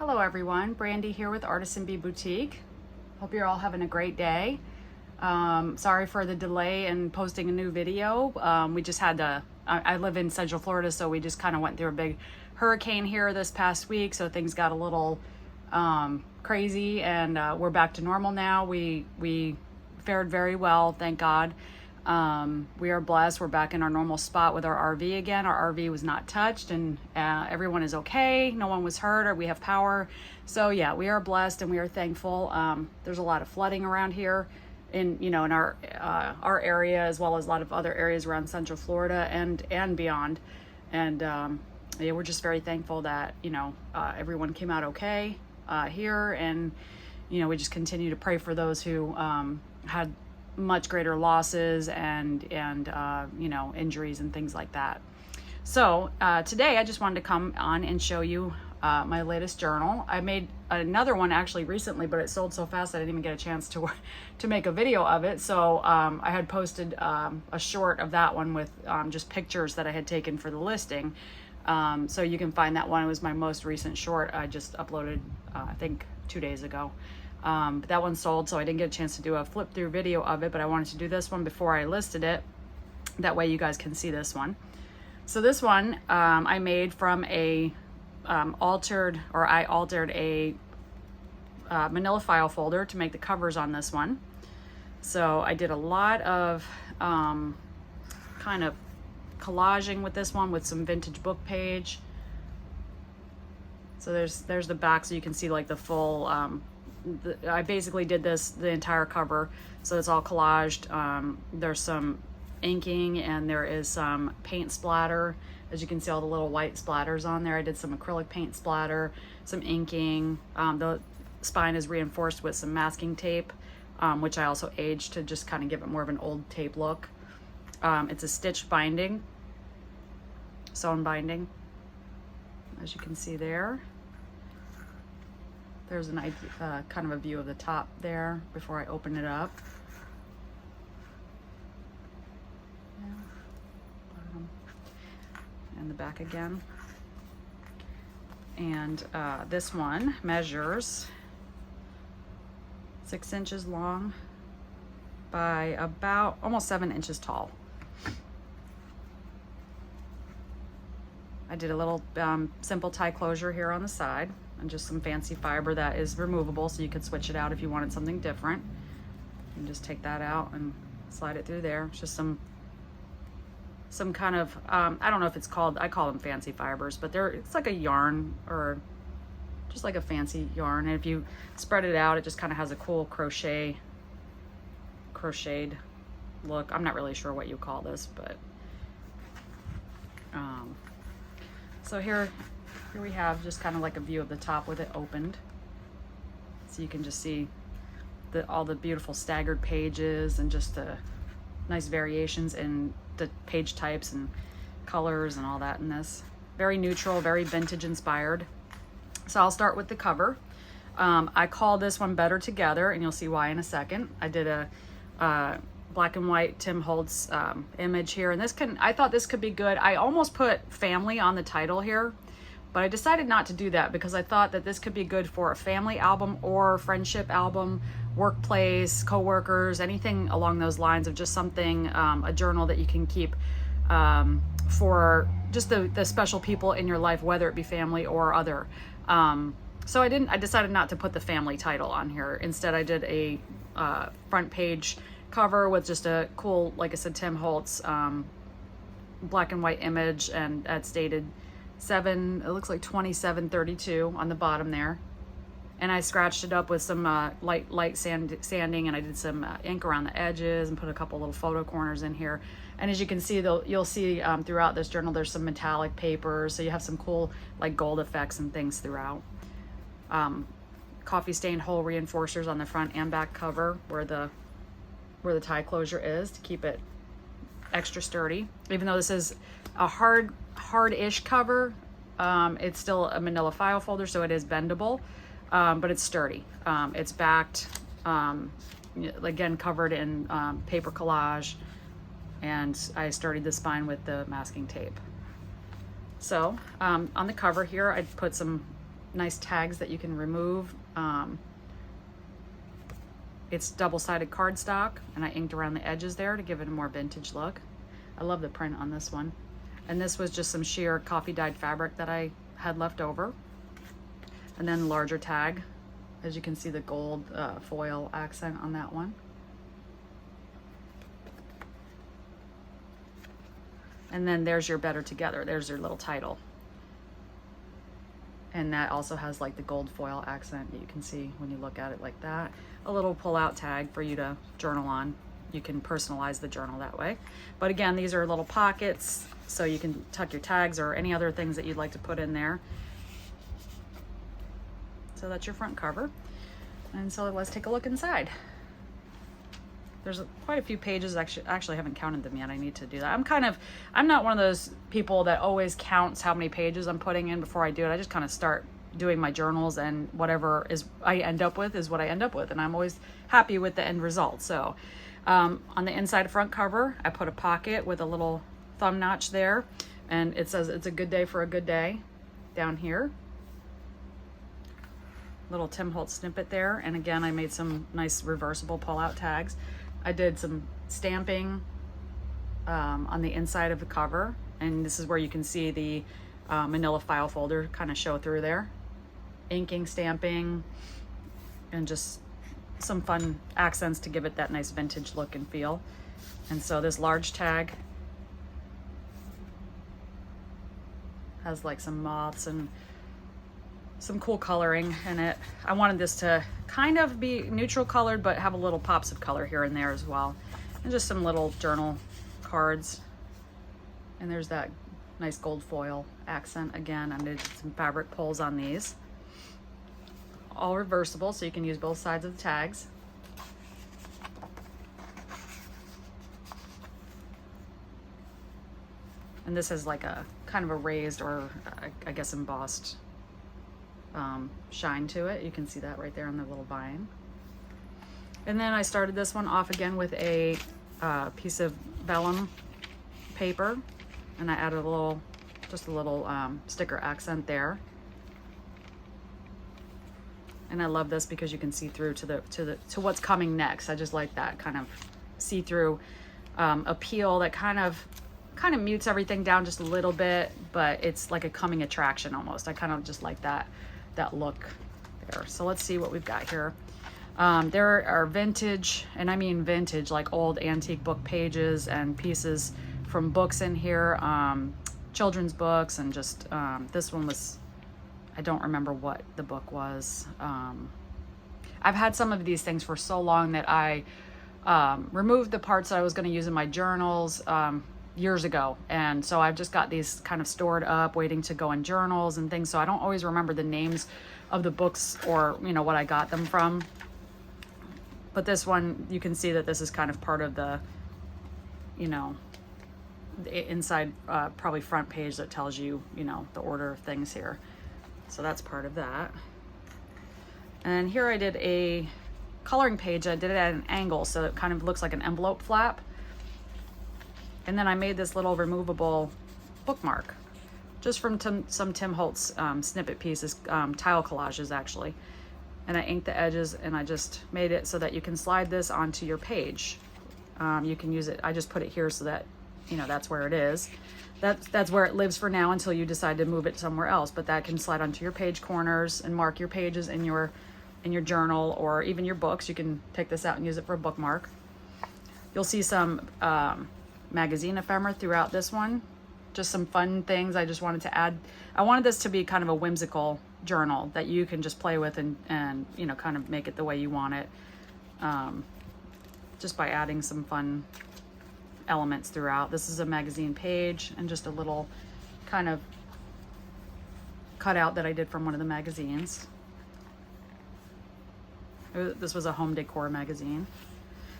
Hello everyone, Brandy here with Artisan Bee Boutique. Hope you're all having a great day. Sorry for the delay in posting a new video. We just had I live in Central Florida, so we just kind of went through a big hurricane here this past week, so things got a little crazy, and we're back to normal now. We fared very well, thank God. We are blessed. We're back in our normal spot with our RV again. Our RV was not touched, and everyone is okay. No one was hurt, or we have power. So yeah, we are blessed and we are thankful. There's a lot of flooding around here in our area, as well as a lot of other areas around Central Florida and beyond. And yeah, we're just very thankful that everyone came out okay here, and we just continue to pray for those who had much greater losses and injuries and things like that. So today I just wanted to come on and show you my latest journal. I made another one actually recently, but it sold so fast I didn't even get a chance to make a video of it. So I had posted a short of that one with just pictures that I had taken for the listing. So you can find that one. It was my most recent short. I just uploaded I think 2 days ago. But that one sold, so I didn't get a chance to do a flip through video of it, but I wanted to do this one before I listed it. That way you guys can see this one. So this one I made from I altered a manila file folder to make the covers on this one. So I did a lot of kind of collaging with this one with some vintage book page. So there's the back, so you can see like the full I basically did the entire cover, so it's all collaged. There's some inking and there is some paint splatter. As you can see, all the little white splatters on there. I did some acrylic paint splatter, some inking. The spine is reinforced with some masking tape, which I also aged to just kind of give it more of an old tape look. It's a stitched binding, sewn binding, as you can see there. There's an idea, kind of a view of the top there before I open it up. And the back again. And this one measures 6 inches long by about almost 7 inches tall. I did a little simple tie closure here on the side, and just some fancy fiber that is removable, so you could switch it out if you wanted something different. You can just take that out and slide it through there. It's just some kind of I don't know if it's called, I call them fancy fibers, but it's like a yarn, or just like a fancy yarn, and if you spread it out, it just kind of has a cool crocheted look. I'm not really sure what you call this, but so here we have just kind of like a view of the top with it opened, so you can just see all the beautiful staggered pages and just the nice variations in the page types and colors and all that in this. Very neutral, very vintage inspired. So I'll start with the cover. I call this one Better Together, and you'll see why in a second. I did a black and white Tim Holtz image here, and I thought this could be good. I almost put family on the title here, but I decided not to do that because I thought that this could be good for a family album or friendship album, workplace, co-workers, anything along those lines of just something, a journal that you can keep for just the special people in your life, whether it be family or other. So I decided not to put the family title on here. Instead, I did a front page cover with just a cool, like I said, Tim Holtz black and white image, and that's dated it looks like 27/32 on the bottom there. And I scratched it up with some light sanding, and I did some ink around the edges and put a couple little photo corners in here. And as you can see, you'll see throughout this journal there's some metallic paper, so you have some cool like gold effects and things throughout. Coffee stained hole reinforcers on the front and back cover where the tie closure is, to keep it extra sturdy. Even though this is a hard-ish cover, it's still a manila file folder, so it is bendable, but it's sturdy. It's backed, again covered in paper collage, and I sturdied the spine with the masking tape. So on the cover here, I put some nice tags that you can remove. It's double-sided cardstock, and I inked around the edges there to give it a more vintage look. I love the print on this one. And this was just some sheer coffee dyed fabric that I had left over. And then larger tag. As you can see, the gold foil accent on that one. And then there's your Better Together. There's your little title. And that also has like the gold foil accent that you can see when you look at it like that. A little pull-out tag for you to journal on. You can personalize the journal that way. But again, these are little pockets, so you can tuck your tags or any other things that you'd like to put in there. So that's your front cover. And so let's take a look inside. There's quite a few pages. Actually haven't counted them yet. I need to do that. I'm not one of those people that always counts how many pages I'm putting in before I do it. I just kind of start doing my journals, and whatever I end up with is what I end up with. And I'm always happy with the end result. So on the inside front cover, I put a pocket with a little thumb notch there. And it says it's a good day for a good day down here. Little Tim Holtz snippet there. And again, I made some nice reversible pull-out tags. I did some stamping on the inside of the cover, and this is where you can see the manila file folder kind of show through there. Inking, stamping, and just some fun accents to give it that nice vintage look and feel. And so this large tag has like some moths and some cool coloring in it. I wanted this to kind of be neutral colored, but have a little pops of color here and there as well. And just some little journal cards. And there's that nice gold foil accent again. I did some fabric pulls on these. All reversible, so you can use both sides of the tags. And this is like a kind of a raised, or I guess embossed shine to it. You can see that right there on the little vine. And then I started this one off again with a piece of vellum paper, and I added just a little sticker accent there. And I love this because you can see through to what's coming next. I just like that kind of see-through appeal that kind of mutes everything down just a little bit, but it's like a coming attraction almost. I kind of just like that look there. So let's see what we've got here. There are vintage, and I mean vintage, like old antique book pages and pieces from books in here, children's books, and just this one was, I don't remember what the book was. I've had some of these things for so long that I removed the parts that I was going to use in my journals years ago, and so I've just got these kind of stored up waiting to go in journals and things, so I don't always remember the names of the books or what I got them from. But this one, you can see that this is kind of part of the the inside probably front page that tells you the order of things here. So that's part of that. And here I did a coloring page. I did it at an angle, so it kind of looks like an envelope flap. And then I made this little removable bookmark just from some Tim Holtz snippet pieces, tile collages actually. And I inked the edges, and I just made it so that you can slide this onto your page. You can use it, I just put it here so that that's where it is. That's where it lives for now until you decide to move it somewhere else, but that can slide onto your page corners and mark your pages in your journal, or even your books. You can take this out and use it for a bookmark. You'll see some magazine ephemera throughout this one. Just some fun things I just wanted to add. I wanted this to be kind of a whimsical journal that you can just play with and kind of make it the way you want it, just by adding some fun elements throughout. This is a magazine page and just a little kind of cutout that I did from one of the magazines. This was a home decor magazine.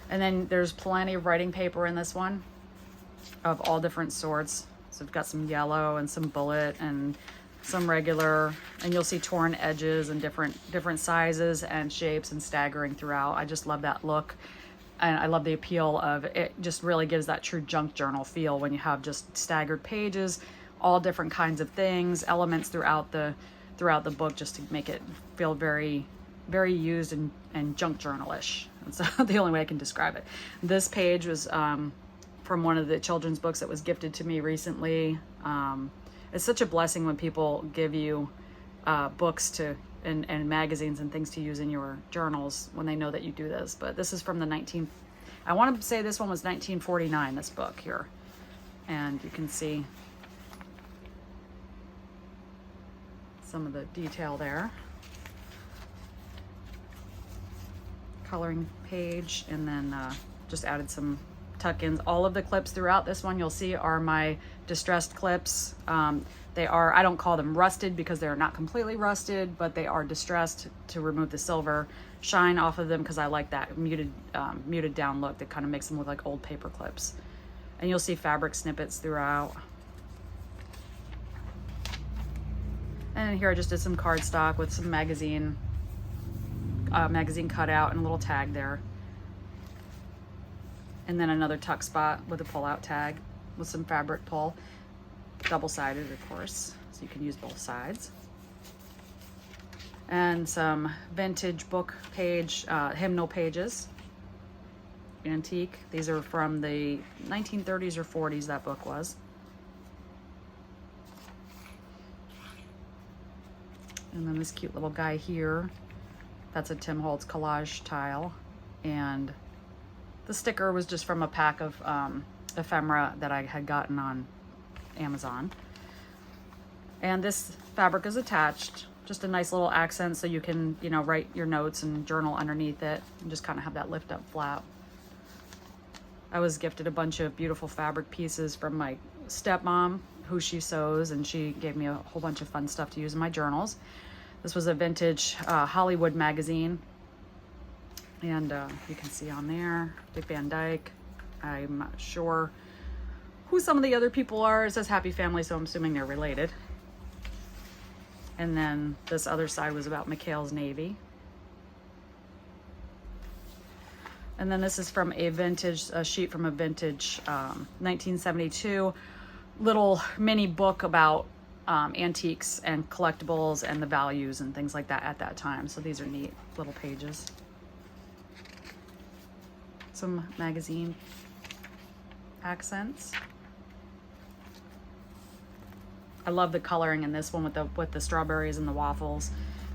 And then there's plenty of writing paper in this one of all different sorts. So we've got some yellow and some bullet and some regular, and you'll see torn edges and different sizes and shapes and staggering throughout. I just love that look. And I love the appeal of it. Just really gives that true junk journal feel when you have just staggered pages, all different kinds of things, elements throughout the throughout the book just to make it feel very, very used and junk journalish. That's the only way I can describe it. This page was from one of the children's books that was gifted to me recently. It's such a blessing when people give you books to and magazines and things to use in your journals when they know that you do this. But this is from the I want to say this one was 1949, this book here. And you can see some of the detail there. Coloring page, and then just added some tuck-ins. All of the clips throughout this one you'll see are my distressed clips. They are, I don't call them rusted because they're not completely rusted, but they are distressed to remove the silver shine off of them because I like that muted down look that kind of makes them look like old paper clips. And you'll see fabric snippets throughout. And here I just did some cardstock with some magazine cutout and a little tag there. And then another tuck spot with a pull-out tag with some fabric pull. Double-sided, of course, so you can use both sides. And some vintage book page, hymnal pages. Antique. These are from the 1930s or 40s, that book was. And then this cute little guy here. That's a Tim Holtz collage tile. And the sticker was just from a pack of ephemera that I had gotten on Amazon. And this fabric is attached. Just a nice little accent so you can, you know, write your notes and journal underneath it and just kind of have that lift up flap. I was gifted a bunch of beautiful fabric pieces from my stepmom, who she sews, and she gave me a whole bunch of fun stuff to use in my journals. This was a vintage Hollywood magazine, and you can see on there, Dick Van Dyke. I'm not sure who some of the other people are. It says Happy Family, so I'm assuming they're related. And then this other side was about McHale's Navy. And then this is from a sheet from a vintage 1972 little mini book about antiques and collectibles and the values and things like that at that time. So these are neat little pages. Some magazine accents. I love the coloring in this one with the strawberries and the waffles.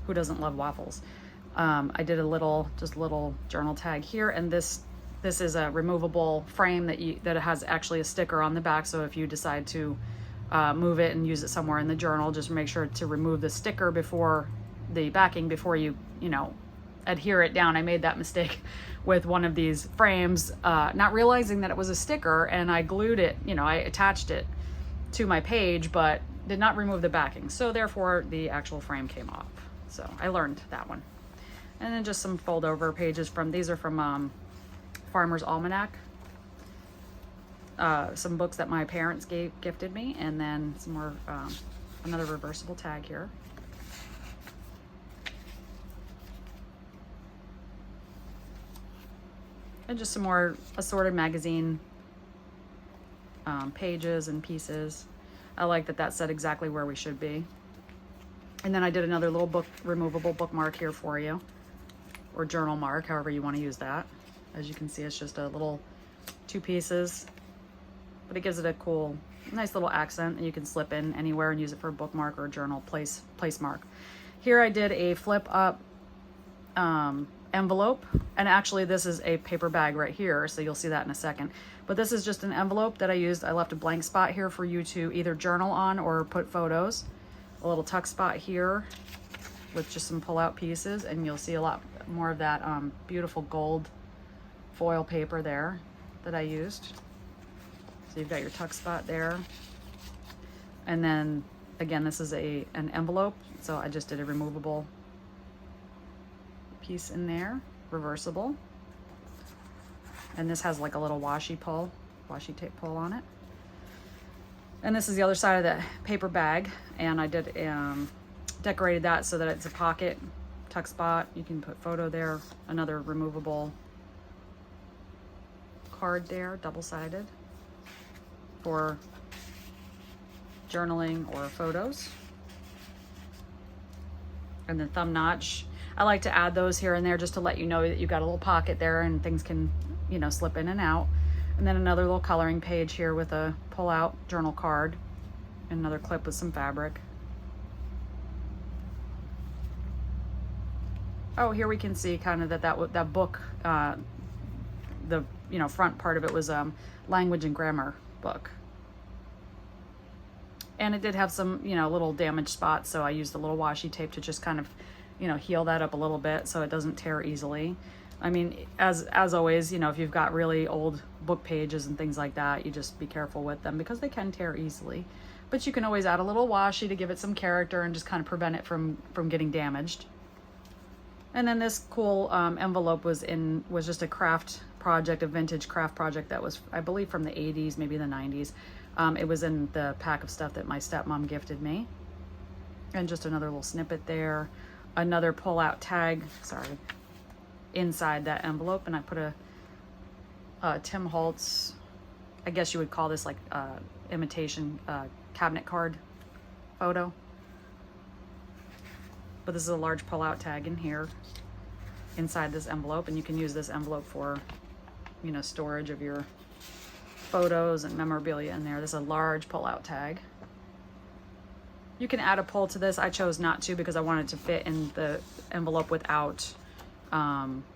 Who doesn't love waffles? I did a little journal tag here, and this is a removable frame that has actually a sticker on the back. So if you decide to move it and use it somewhere in the journal, just make sure to remove the sticker before the backing before you adhere it down. I made that mistake with one of these frames, not realizing that it was a sticker, and I glued it. I attached it to my page, but did not remove the backing. So therefore, the actual frame came off. So I learned that one. And then just some fold over pages these are from Farmer's Almanac. Some books that my parents gifted me, and then some more, another reversible tag here. And just some more assorted magazine pages and pieces. I like that set exactly where we should be. And then I did another little removable bookmark here for you, or journal mark, however you want to use that. As you can see, it's just a little 2 pieces, but it gives it a cool, nice little accent, and you can slip in anywhere and use it for a bookmark or a journal place mark. Here I did a flip up envelope, and actually this is a paper bag right here, so you'll see that in a second. But this is just an envelope that I used. I left a blank spot here for you to either journal on or put photos. A little tuck spot here with just some pull-out pieces, and you'll see a lot more of that beautiful gold foil paper there that I used. So you've got your tuck spot there. And then again, this is an envelope, so I just did a removable piece in there, reversible. And this has like a little washi tape pull on it. And this is the other side of the paper bag, and I did decorated that so that it's a pocket tuck spot. You can put photo there, another removable card there, double-sided, for journaling or photos. and the thumb notch. I like to add those here and there just to let you know that you've got a little pocket there and things can, you know, slip in and out. And then another little coloring page here with a pull-out journal card, and another clip with some fabric. Oh, here we can see kind of that book, the, you know, front part of it was language and grammar book. And it did have some, you know, little damaged spots, so I used a little washi tape to just kind of, you know, heal that up a little bit so it doesn't tear easily. I mean, as always, you know, if you've got really old book pages and things like that, you just be careful with them because they can tear easily. But you can always add a little washi to give it some character and just kind of prevent it from getting damaged. And then this cool envelope was just a craft project, a vintage craft project that was, I believe, from the 80s, maybe the 90s. It was in the pack of stuff that my stepmom gifted me. And just another little snippet there. Another pull-out tag, inside that envelope. And I put a Tim Holtz, I guess you would call this like imitation cabinet card photo. But this is a large pull-out tag in here inside this envelope. And you can use this envelope for, you know, storage of your photos and memorabilia in there. There's a large pull-out tag. You can add a pull to this. I chose not to because I wanted to fit in the envelope without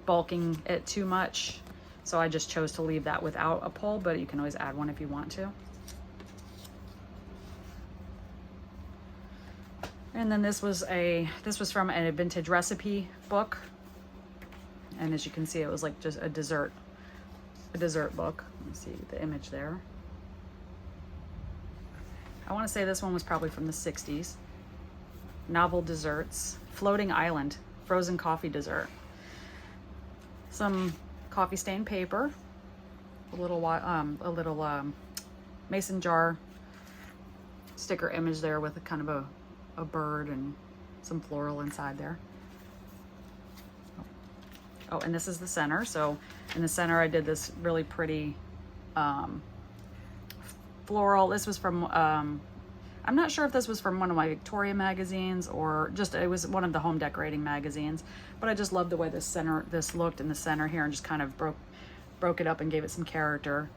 bulking it too much. So I just chose to leave that without a pull, but you can always add one if you want to. And then this was from a vintage recipe book. And as you can see, it was like just a dessert book. Let me see the image there. I want to say this one was probably from the 60s. Novel desserts, floating island, frozen coffee dessert. Some coffee stained paper, a little mason jar sticker image there with a kind of a bird and some floral inside there. Oh, and this is the center. So in the center, I did this really pretty floral. This was from, I'm not sure if this was from one of my Victoria magazines or just, it was one of the home decorating magazines, but I just love the way this looked in the center here, and just kind of broke it up and gave it some character.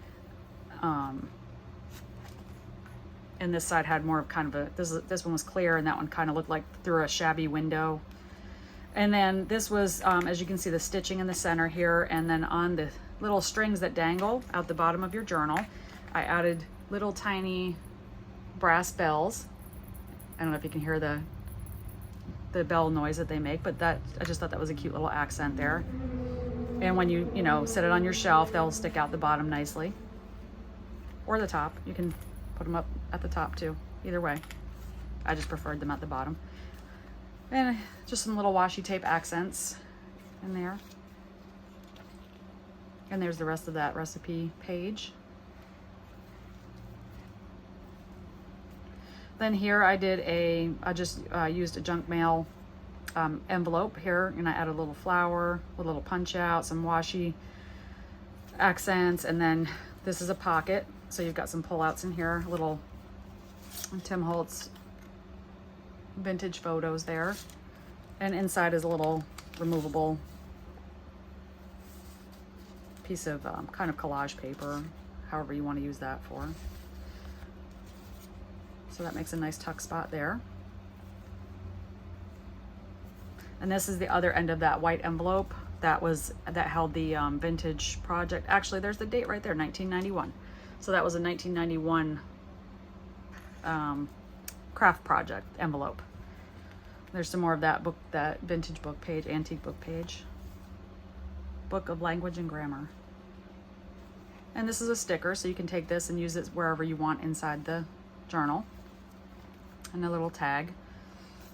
And this side had more of kind of this one was clear, and that one kind of looked like through a shabby window. And then this was, as you can see, the stitching in the center here, and then on the little strings that dangle out the bottom of your journal, I added little tiny brass bells. I don't know if you can hear the bell noise that they make, but I just thought that was a cute little accent there. And when you know, set it on your shelf, they'll stick out the bottom nicely. Or the top. You can put them up at the top too. Either way. I just preferred them at the bottom. And just some little washi tape accents in there. And there's the rest of that recipe page. Then here I just used a junk mail envelope here, and I added a little flower, a little punch out, some washi accents, and then this is a pocket. So you've got some pullouts in here, little Tim Holtz vintage photos there. And inside is a little removable piece of kind of collage paper, however you want to use that for. So that makes a nice tuck spot there. And this is the other end of that white envelope that held the vintage project. Actually, there's the date right there, 1991. So that was a 1991 craft project envelope. There's some more of that book, that vintage book page, antique book page. Book of Language and Grammar. And this is a sticker, so you can take this and use it wherever you want inside the journal. And a little tag.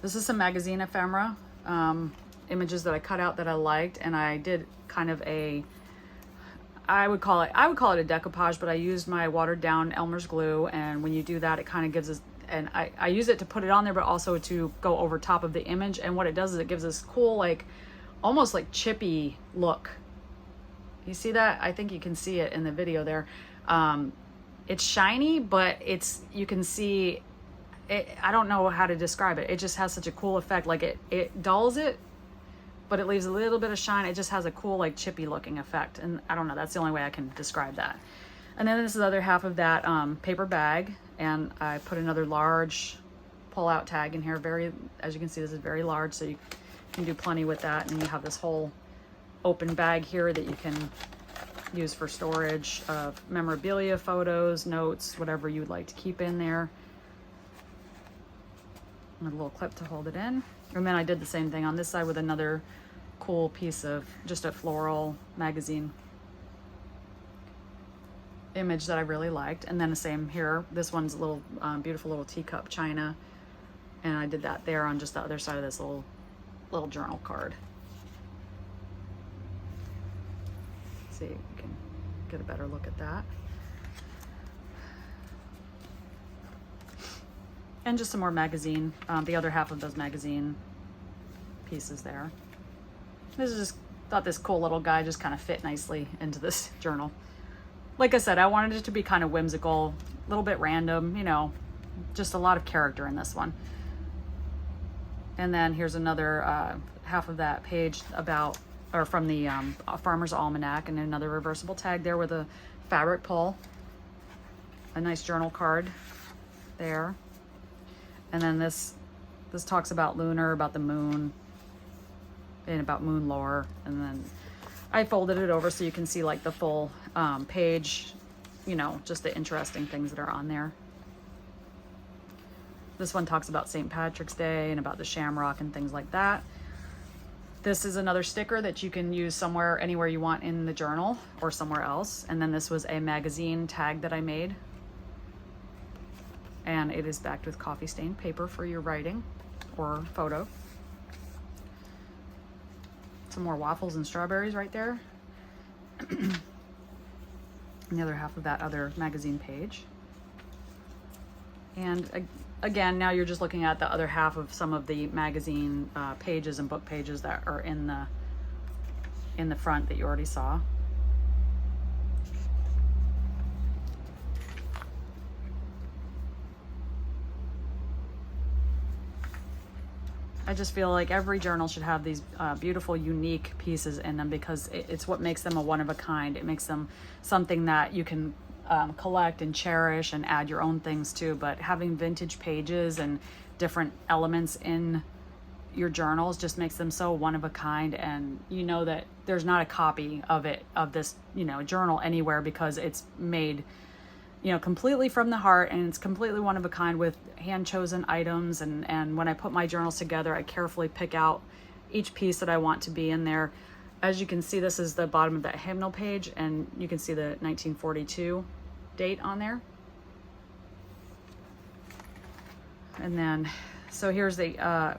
This is some magazine ephemera, images that I cut out that I liked, and I did kind of I would call it a decoupage, but I used my watered down Elmer's glue, and when you do that, it kind of gives us, and I use it to put it on there, but also to go over top of the image. And what it does is it gives this cool, like almost like chippy look. You see that? I think you can see it in the video there. It's shiny, but you can see I don't know how to describe it. It just has such a cool effect. Like it dulls it, but it leaves a little bit of shine. It just has a cool, like chippy looking effect. And I don't know, that's the only way I can describe that. And then this is the other half of that paper bag. And I put another large pull-out tag in here. Very, as you can see, this is very large, so you can do plenty with that. And you have this whole open bag here that you can use for storage of memorabilia, photos, notes, whatever you would like to keep in there. And a little clip to hold it in. And then I did the same thing on this side with another cool piece of just a floral magazine image that I really liked. And then the same here. This one's a little beautiful little teacup china, and I did that there on just the other side of this little journal card. Let's see if we can get a better look at that. And just some more magazine, the other half of those magazine pieces there. This is just, thought this cool little guy just kind of fit nicely into this journal. Like I said, I wanted it to be kind of whimsical, a little bit random, you know, just a lot of character in this one. And then here's another half of that page about, or from the Farmer's Almanac, and another reversible tag there with a fabric pull. A nice journal card there. And then this talks about lunar, about the moon, and about moon lore. And then I folded it over so you can see like the full page, you know, just the interesting things that are on there. This one talks about St. Patrick's Day and about the shamrock and things like that. This is another sticker that you can use somewhere, anywhere you want in the journal or somewhere else. And then this was a magazine tag that I made. And it is backed with coffee stained paper for your writing or photo. Some more waffles and strawberries right there. And the other half of that other magazine page. And again, now you're just looking at the other half of some of the magazine pages and book pages that are in the front that you already saw. I just feel like every journal should have these beautiful, unique pieces in them, because it's what makes them a one of a kind. It makes them something that you can collect and cherish and add your own things to. But having vintage pages and different elements in your journals just makes them so one of a kind. And you know that there's not a copy of this, you know, journal anywhere, because it's made, you know, completely from the heart, and it's completely one of a kind with hand chosen items. And when I put my journals together, I carefully pick out each piece that I want to be in there. As you can see, this is the bottom of that hymnal page, and you can see the 1942 date on there. And then, so here's the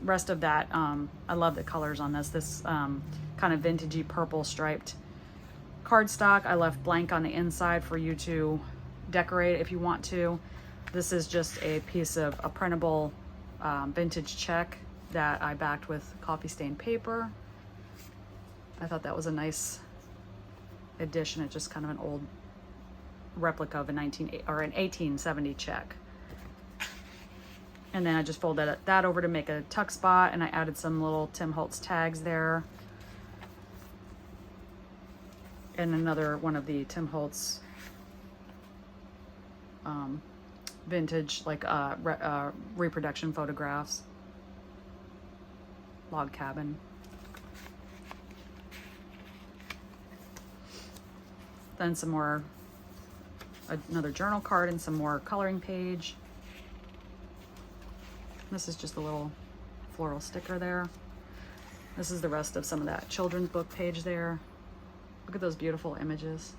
rest of that. I love the colors on this kind of vintagey purple striped cardstock. I left blank on the inside for you to decorate if you want to. This is just a piece of a printable vintage check that I backed with coffee stained paper. I thought that was a nice addition. It's just kind of an old replica of an 1870 check. And then I just folded that over to make a tuck spot, and I added some little Tim Holtz tags there. And another one of the Tim Holtz vintage, like reproduction photographs. Log cabin. Then some more, another journal card and some more coloring page. This is just a little floral sticker there. This is the rest of some of that children's book page there. Look at those beautiful images.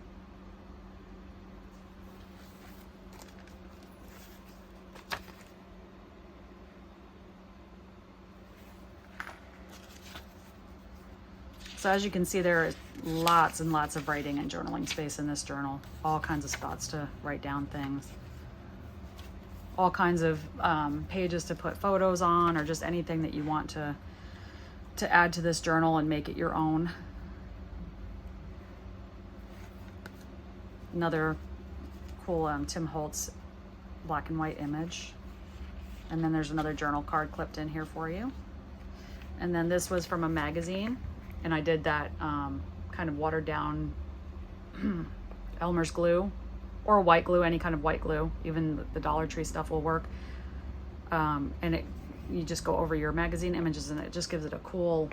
So as you can see, there is lots and lots of writing and journaling space in this journal. All kinds of spots to write down things. All kinds of pages to put photos on, or just anything that you want to add to this journal and make it your own. Another cool Tim Holtz black and white image. And then there's another journal card clipped in here for you. And then this was from a magazine, and I did that kind of watered down Elmer's glue, or white glue, any kind of white glue. Even the Dollar Tree stuff will work. And you just go over your magazine images, and it just gives it a cool,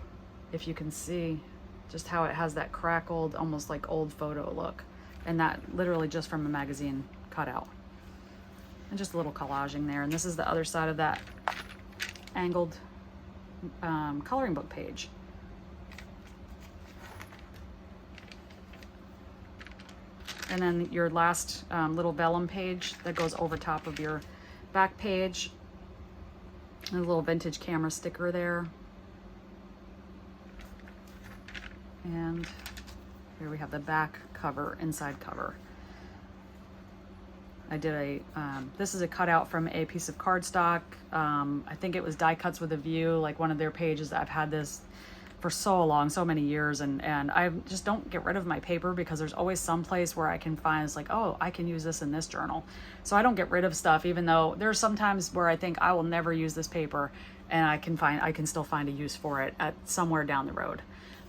if you can see just how it has that crackled, almost like old photo look. And that literally just from a magazine cutout. And just a little collaging there. And this is the other side of that angled coloring book page. And then your last little vellum page that goes over top of your back page. And a little vintage camera sticker there. And here we have the back cover, inside cover. I did a, this is a cutout from a piece of cardstock. I think it was Die Cuts with a View, like one of their pages. I've had this for so long, so many years, and I just don't get rid of my paper because there's always some place where I can find, it's like, oh, I can use this in this journal. So I don't get rid of stuff, even though there's sometimes where I think I will never use this paper, and I can still find a use for it at somewhere down the road.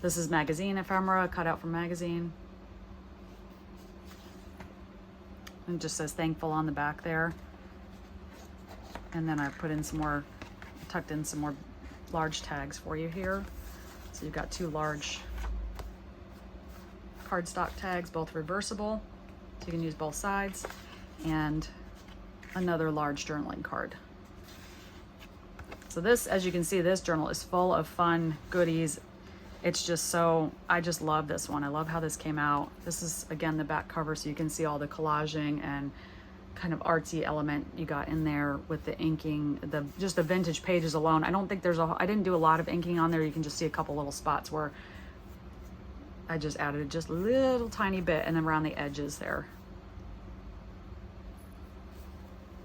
This is magazine ephemera, cut out from magazine. And it just says thankful on the back there. And then I put in some more, tucked in some more large tags for you here. So you've got 2 large cardstock tags, both reversible, so you can use both sides, and another large journaling card. So this, as you can see, this journal is full of fun goodies. It's just so, I just love this one. I love how this came out. This is, again, the back cover, so you can see all the collaging and kind of artsy element you got in there with the inking, just the vintage pages alone. I don't think I didn't do a lot of inking on there. You can just see a couple little spots where I just added just a little tiny bit, and then around the edges there.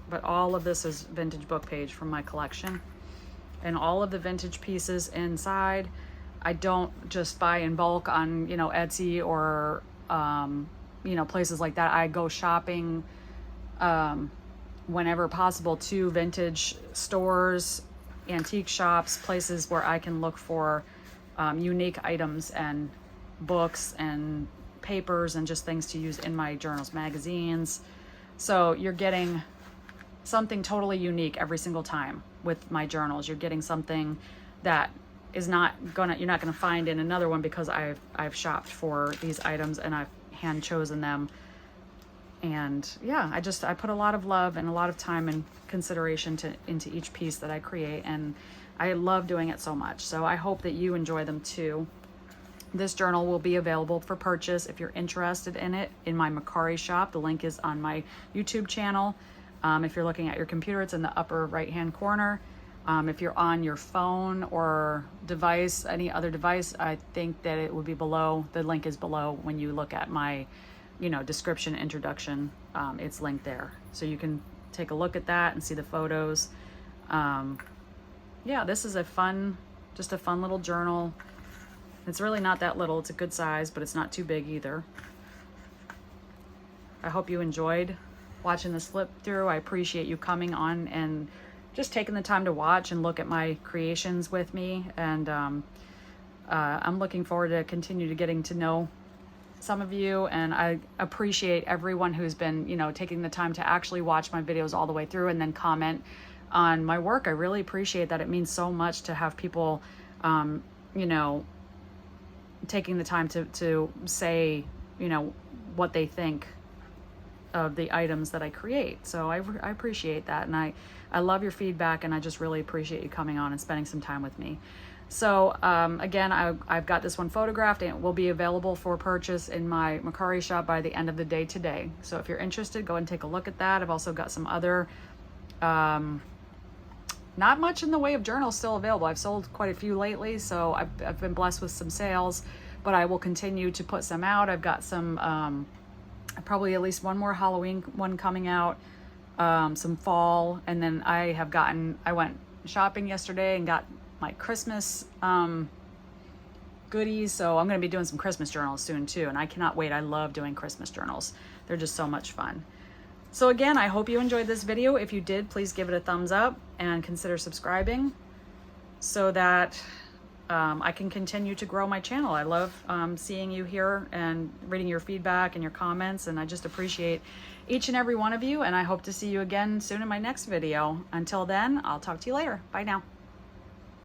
But all of this is vintage book page from my collection. And all of the vintage pieces inside, I don't just buy in bulk on, Etsy or, places like that. I go shopping whenever possible to vintage stores, antique shops, places where I can look for unique items and books and papers and just things to use in my journals, magazines. So you're getting something totally unique every single time with my journals. You're getting something that is you're not gonna find in another one, because I've shopped for these items and I've hand chosen them. And yeah, I put a lot of love and a lot of time and consideration into each piece that I create, and I love doing it so much. So I hope that you enjoy them too. This journal will be available for purchase if you're interested in it in my Mercari shop. The link is on my YouTube channel. If you're looking at your computer, it's in the upper right hand corner. If you're on your phone or device, any other device, I think that it would be below. The link is below when you look at my description, introduction. It's linked there, so you can take a look at that and see the photos. Yeah, this is just a fun little journal. It's really not that little. It's a good size, but it's not too big either. I hope you enjoyed watching this flip through. I appreciate you coming on and just taking the time to watch and look at my creations with me. And I'm looking forward to continue to getting to know some of you, and I appreciate everyone who's been taking the time to actually watch my videos all the way through and then comment on my work. I really appreciate that. It means so much to have people taking the time to say what they think of the items that I create. So I appreciate that, and I love your feedback, and I just really appreciate you coming on and spending some time with me. So again, I've got this one photographed, and it will be available for purchase in my Mercari shop by the end of the day today. So if you're interested, go and take a look at that. I've also got some other, not much in the way of journals still available. I've sold quite a few lately, so I've been blessed with some sales, but I will continue to put some out. I've got some, probably at least one more Halloween one coming out, some fall, and then I went shopping yesterday and got my Christmas goodies, so I'm going to be doing some Christmas journals soon too, and I cannot wait. I love doing Christmas journals. They're just so much fun. So again, I hope you enjoyed this video. If you did, please give it a thumbs up and consider subscribing so that I can continue to grow my channel. I love seeing you here and reading your feedback and your comments, and I just appreciate each and every one of you, and I hope to see you again soon in my next video. Until then, I'll talk to you later. Bye now.